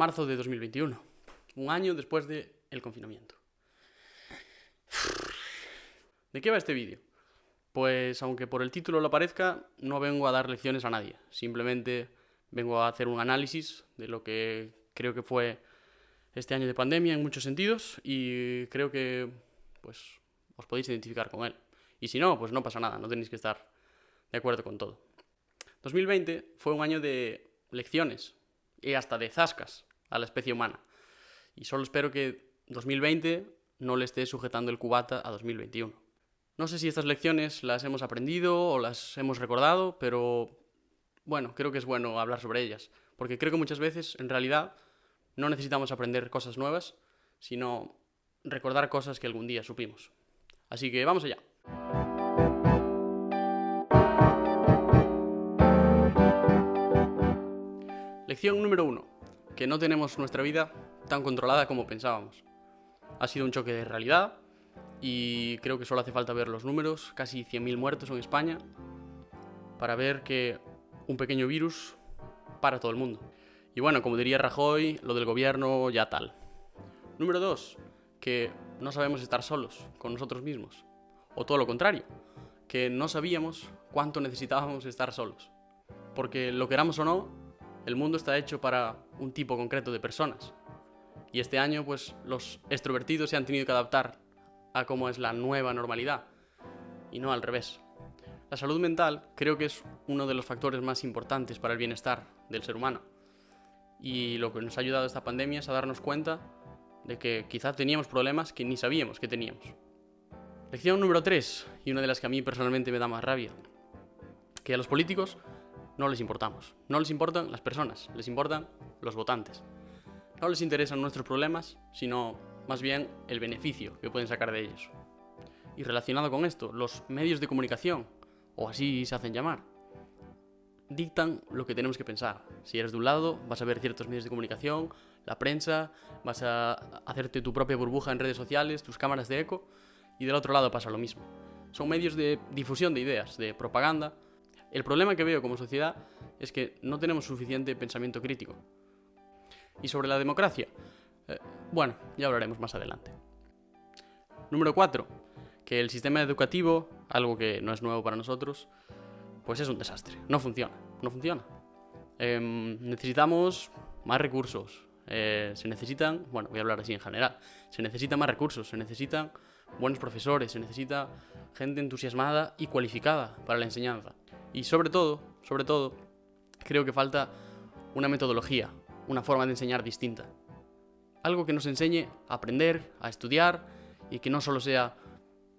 Marzo de 2021, un año después del confinamiento. ¿De qué va este vídeo? Pues aunque por el título lo parezca, no vengo a dar lecciones a nadie. Simplemente vengo a hacer un análisis de lo que creo que fue este año de pandemia en muchos sentidos y creo que pues os podéis identificar con él. Y si no, pues no pasa nada, no tenéis que estar de acuerdo con todo. 2020 fue un año de lecciones y hasta de zascas a la especie humana. Y solo espero que 2020 no le esté sujetando el cubata a 2021. No sé si estas lecciones las hemos aprendido o las hemos recordado, pero bueno, creo que es bueno hablar sobre ellas, porque creo que muchas veces, en realidad, no necesitamos aprender cosas nuevas, sino recordar cosas que algún día supimos. Así que vamos allá. Lección número 1. Que no tenemos nuestra vida tan controlada como pensábamos. Ha sido un choque de realidad y creo que solo hace falta ver los números, casi 100.000 muertos en España, para ver que un pequeño virus para todo el mundo. Y bueno, como diría Rajoy, lo del gobierno ya tal. Número 2, que no sabemos estar solos con nosotros mismos. O todo lo contrario, que no sabíamos cuánto necesitábamos estar solos. Porque lo queramos o no, el mundo está hecho para un tipo concreto de personas. Y este año, pues, los extrovertidos se han tenido que adaptar a cómo es la nueva normalidad, y no al revés. La salud mental creo que es uno de los factores más importantes para el bienestar del ser humano. Y lo que nos ha ayudado esta pandemia es a darnos cuenta de que quizás teníamos problemas que ni sabíamos que teníamos. Lección número 3, y una de las que a mí personalmente me da más rabia, que a los políticos no les importamos. No les importan las personas, les importan los votantes. No les interesan nuestros problemas, sino más bien el beneficio que pueden sacar de ellos. Y relacionado con esto, los medios de comunicación, o así se hacen llamar, dictan lo que tenemos que pensar. Si eres de un lado, vas a ver ciertos medios de comunicación, la prensa, vas a hacerte tu propia burbuja en redes sociales, tus cámaras de eco, y del otro lado pasa lo mismo. Son medios de difusión de ideas, de propaganda. El problema que veo como sociedad es que no tenemos suficiente pensamiento crítico. Y sobre la democracia, bueno, ya hablaremos más adelante. Número 4, que el sistema educativo, algo que no es nuevo para nosotros, pues es un desastre. No funciona. Necesitamos más recursos. Se necesitan, bueno, voy a hablar así en general, se necesitan más recursos, se necesitan buenos profesores, se necesita gente entusiasmada y cualificada para la enseñanza. Y sobre todo, creo que falta una metodología, una forma de enseñar distinta. Algo que nos enseñe a aprender, a estudiar y que no solo sea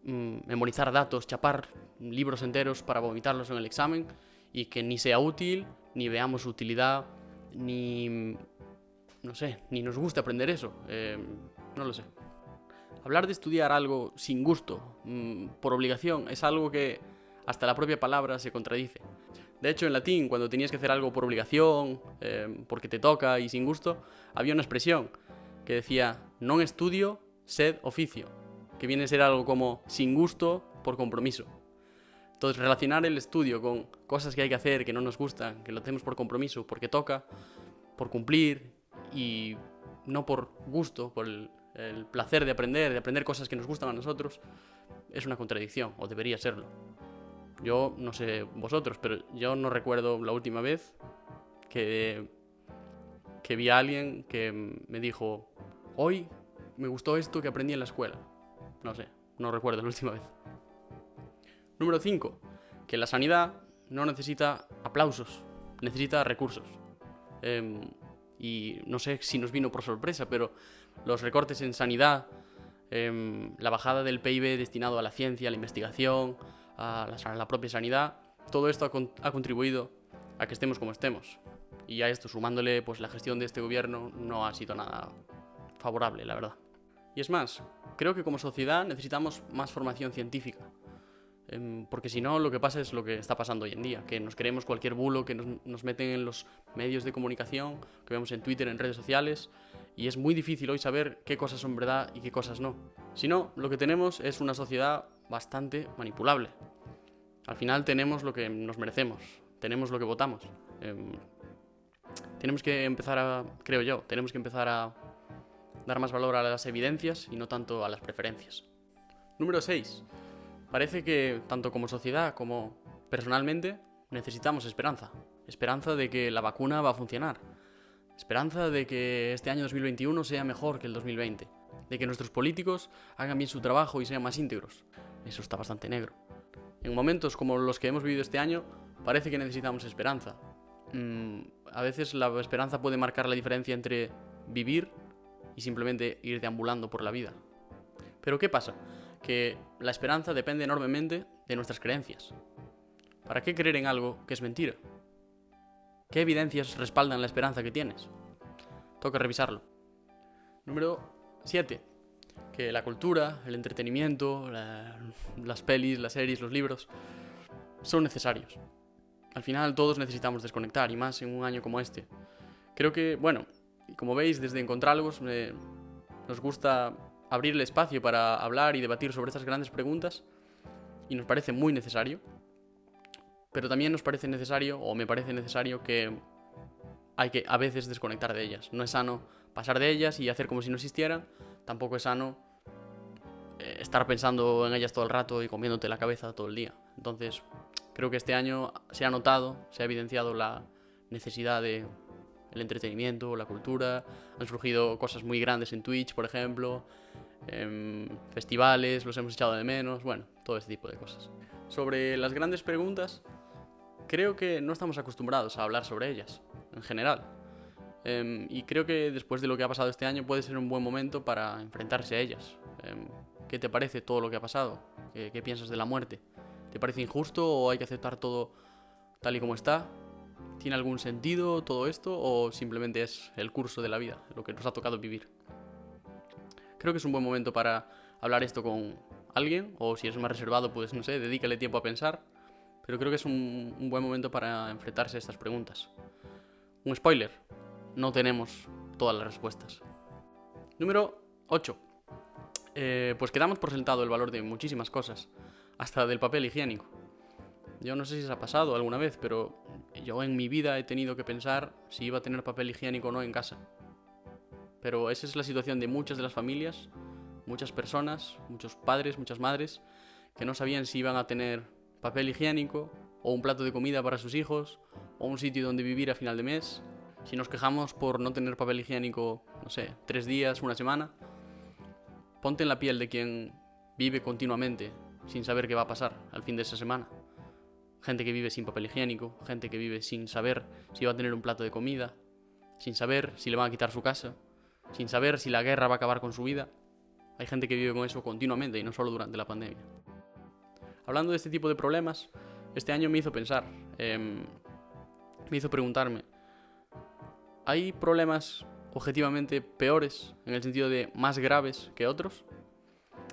memorizar datos, chapar libros enteros para vomitarlos en el examen y que ni sea útil, ni veamos utilidad, ni nos guste aprender eso. No lo sé. Hablar de estudiar algo sin gusto, por obligación, es algo que hasta la propia palabra se contradice. De hecho, en latín, cuando tenías que hacer algo por obligación, porque te toca y sin gusto, había una expresión que decía non estudio, sed oficio, que viene a ser algo como sin gusto por compromiso. Entonces, relacionar el estudio con cosas que hay que hacer, que no nos gustan, que lo hacemos por compromiso, porque toca, por cumplir y no por gusto, por el placer de aprender cosas que nos gustan a nosotros, es una contradicción, o debería serlo. Yo no sé vosotros, pero yo no recuerdo la última vez que vi a alguien que me dijo: hoy me gustó esto que aprendí en la escuela. No sé, no recuerdo la última vez. Número 5. Que la sanidad no necesita aplausos, necesita recursos. Y no sé si nos vino por sorpresa, pero los recortes en sanidad, la bajada del PIB destinado a la ciencia, a la investigación, a la propia sanidad, todo esto ha contribuido a que estemos como estemos. Y a esto, sumándole, pues la gestión de este gobierno no ha sido nada favorable, la verdad. Y es más, creo que como sociedad necesitamos más formación científica. Porque si no, lo que pasa es lo que está pasando hoy en día, que nos creemos cualquier bulo que nos meten en los medios de comunicación, que vemos en Twitter, en redes sociales, y es muy difícil hoy saber qué cosas son verdad y qué cosas no. Si no, lo que tenemos es una sociedad bastante manipulable. Al final tenemos lo que nos merecemos, tenemos lo que votamos. tenemos que empezar tenemos que empezar a dar más valor a las evidencias y no tanto a las preferencias. Número 6. Parece que, tanto como sociedad como personalmente, necesitamos esperanza. Esperanza de que la vacuna va a funcionar. Esperanza de que este año 2021 sea mejor que el 2020. De que nuestros políticos hagan bien su trabajo y sean más íntegros. Eso está bastante negro. En momentos como los que hemos vivido este año, parece que necesitamos esperanza. A veces la esperanza puede marcar la diferencia entre vivir y simplemente ir deambulando por la vida. Pero ¿qué pasa? Que la esperanza depende enormemente de nuestras creencias. ¿Para qué creer en algo que es mentira? ¿Qué evidencias respaldan la esperanza que tienes? Toca revisarlo. Número 7. Que la cultura, el entretenimiento, las pelis, las series, los libros son necesarios. Al final todos necesitamos desconectar, y más en un año como este. Creo que, como veis, desde Encontrálogos nos gusta abrir el espacio para hablar y debatir sobre estas grandes preguntas, y nos parece muy necesario. Pero también nos parece necesario, o me parece necesario, que hay que a veces desconectar de ellas. No es sano pasar de ellas y hacer como si no existieran. Tampoco es sano estar pensando en ellas todo el rato y comiéndote la cabeza todo el día. Entonces, creo que este año se ha notado, se ha evidenciado la necesidad de el entretenimiento, la cultura. Han surgido cosas muy grandes en Twitch, por ejemplo, festivales, los hemos echado de menos, todo este tipo de cosas. Sobre las grandes preguntas, creo que no estamos acostumbrados a hablar sobre ellas, en general. Y creo que después de lo que ha pasado este año puede ser un buen momento para enfrentarse a ellas. ¿Qué te parece todo lo que ha pasado? ¿Qué piensas de la muerte? ¿Te parece injusto o hay que aceptar todo tal y como está? ¿Tiene algún sentido todo esto o simplemente es el curso de la vida, lo que nos ha tocado vivir? Creo que es un buen momento para hablar esto con alguien, o si eres más reservado, pues no sé, dedícale tiempo a pensar. Pero creo que es un buen momento para enfrentarse a estas preguntas. Un spoiler, no tenemos todas las respuestas. Número 8. Pues quedamos por sentado el valor de muchísimas cosas, hasta del papel higiénico. Yo no sé si os ha pasado alguna vez, pero yo en mi vida he tenido que pensar si iba a tener papel higiénico o no en casa. Pero esa es la situación de muchas de las familias, muchas personas, muchos padres, muchas madres, que no sabían si iban a tener papel higiénico, o un plato de comida para sus hijos, o un sitio donde vivir a final de mes. Si nos quejamos por no tener papel higiénico, 3 días, una semana, ponte en la piel de quien vive continuamente sin saber qué va a pasar al fin de esa semana. Gente que vive sin papel higiénico, gente que vive sin saber si va a tener un plato de comida, sin saber si le van a quitar su casa, sin saber si la guerra va a acabar con su vida. Hay gente que vive con eso continuamente y no solo durante la pandemia. Hablando de este tipo de problemas, este año me hizo pensar, me hizo preguntarme, ¿hay problemas objetivamente peores, en el sentido de más graves que otros?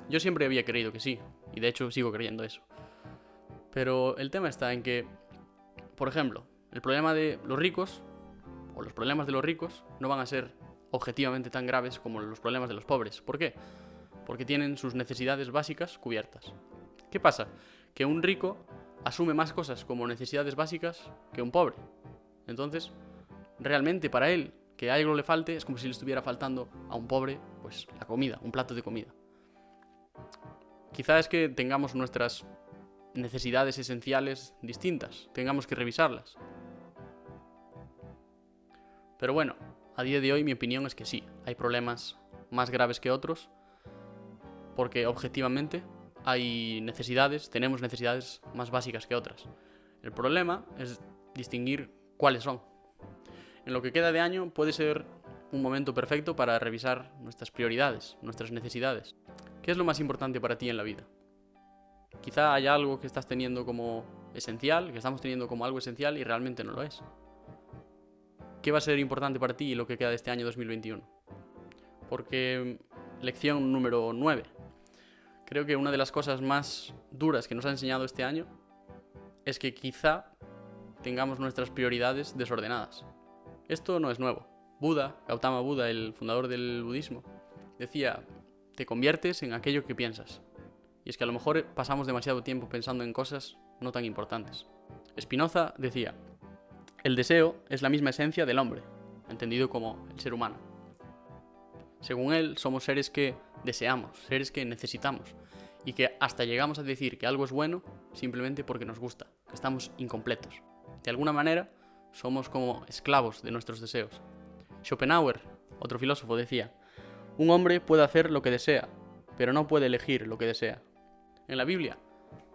Yo siempre había creído que sí, y de hecho sigo creyendo eso. Pero el tema está en que, por ejemplo, el problema de los ricos, o los problemas de los ricos, no van a ser objetivamente tan graves como los problemas de los pobres. ¿Por qué? Porque tienen sus necesidades básicas cubiertas. ¿Qué pasa? Que un rico asume más cosas como necesidades básicas que un pobre. Entonces, realmente para él, que algo le falte, es como si le estuviera faltando a un pobre, pues la comida, un plato de comida. Quizá es que tengamos nuestras necesidades esenciales distintas, tengamos que revisarlas. Pero a día de hoy mi opinión es que sí, hay problemas más graves que otros, porque objetivamente tenemos necesidades más básicas que otras. El problema es distinguir cuáles son. En lo que queda de año puede ser un momento perfecto para revisar nuestras prioridades, nuestras necesidades. ¿Qué es lo más importante para ti en la vida? Quizá haya algo que estás teniendo como esencial, que estamos teniendo como algo esencial y realmente no lo es. ¿Qué va a ser importante para ti en lo que queda de este año 2021? Porque, lección número 9. Creo que una de las cosas más duras que nos ha enseñado este año es que quizá tengamos nuestras prioridades desordenadas. Esto no es nuevo. Gautama Buda, el fundador del budismo, decía, te conviertes en aquello que piensas. Y es que a lo mejor pasamos demasiado tiempo pensando en cosas no tan importantes. Spinoza decía, el deseo es la misma esencia del hombre, entendido como el ser humano. Según él, somos seres que deseamos, seres que necesitamos, y que hasta llegamos a decir que algo es bueno simplemente porque nos gusta, que estamos incompletos. De alguna manera, somos como esclavos de nuestros deseos. Schopenhauer, otro filósofo, decía: un hombre puede hacer lo que desea, pero no puede elegir lo que desea. En la Biblia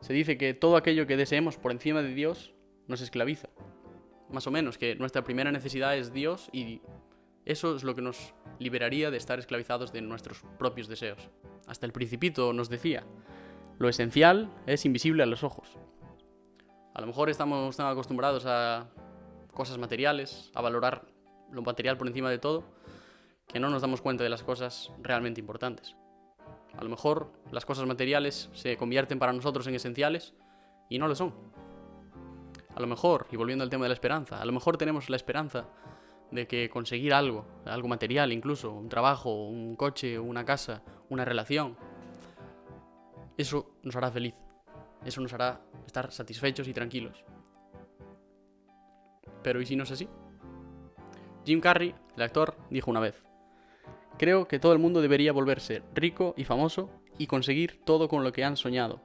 se dice que todo aquello que deseemos por encima de Dios nos esclaviza. Más o menos, que nuestra primera necesidad es Dios y eso es lo que nos liberaría de estar esclavizados de nuestros propios deseos. Hasta el Principito nos decía: lo esencial es invisible a los ojos. A lo mejor estamos tan acostumbrados a cosas materiales, a valorar lo material por encima de todo, que no nos damos cuenta de las cosas realmente importantes. A lo mejor las cosas materiales se convierten para nosotros en esenciales y no lo son. A lo mejor, y volviendo al tema de la esperanza, a lo mejor tenemos la esperanza de que conseguir algo material incluso, un trabajo, un coche, una casa, una relación, eso nos hará feliz, eso nos hará estar satisfechos y tranquilos. Pero ¿y si no es así? Jim Carrey, el actor, dijo una vez: creo que todo el mundo debería volverse rico y famoso y conseguir todo con lo que han soñado,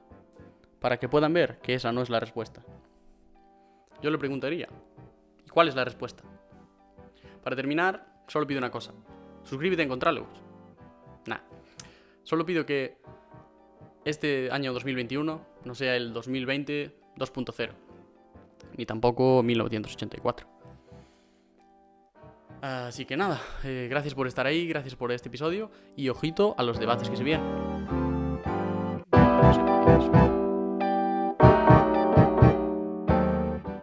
para que puedan ver que esa no es la respuesta. Yo le preguntaría: ¿y cuál es la respuesta? Para terminar, solo pido una cosa: suscríbete en Contralogos. Solo pido que este año 2021 no sea el 2020 2.0, ni tampoco 1984. Así que nada, gracias por estar ahí, gracias por este episodio y ojito a los debates que se vienen.